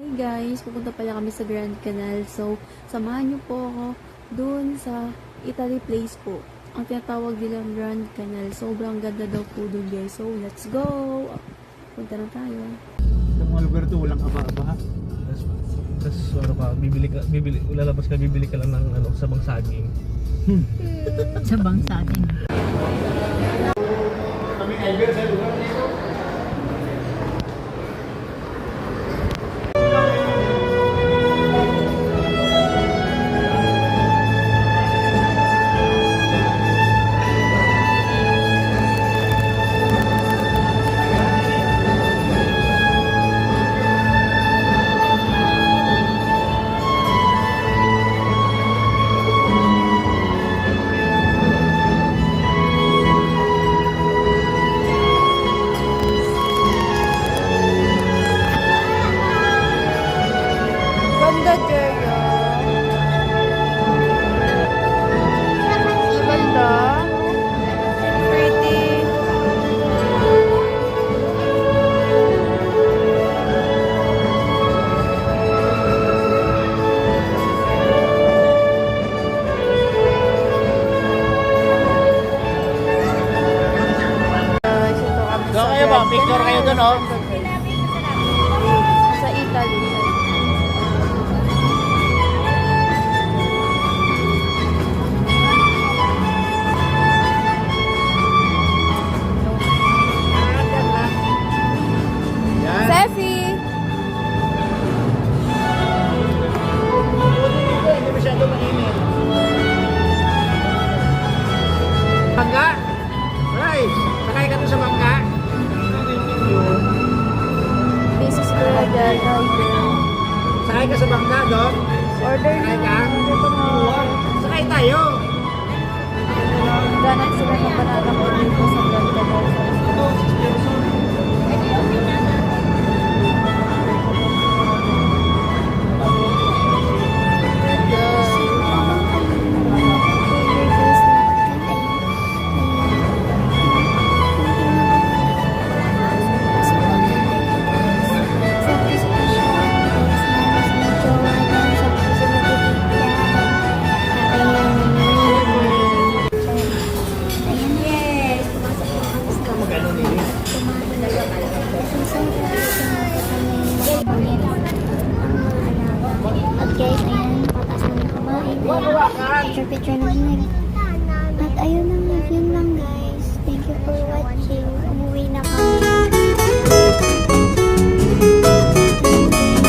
Hi guys, pupunta pala kami sa Grand Canal. So, samahan niyo po ako dun sa Italy Place po. Ang tinatawag nilang Grand Canal. Sobrang ganda daw po dun guys. So, let's go! Punta na tayo. Sa mga lugar to, walang aba-aba. Tapos ano ka, lalabas ka, bibili ka lang ng sabang saging. Sabang saging. Kami ever sa lugar dito. Ganda, Jeryo. Ganda. Pretty. Guys, ito kami sa Kayo ba? Grand Picture kayo Canal. dun, oh. Sa Italy. Yan. Sefi! Hindi masyado mainit. Bangga? Ay, sakay ka to sa bangga. This is Kuya Jada. Sakay ka sa bangga, Dok. Order Sakay na. ka? Order ko na. Sakay tayo. Ganan sila ng banana ko dito sa Grand Canal. Magano nili? At guys, ayan, pataas namin kumain. Picture-picture namin. At ayun lang, yun lang guys. Thank you for watching.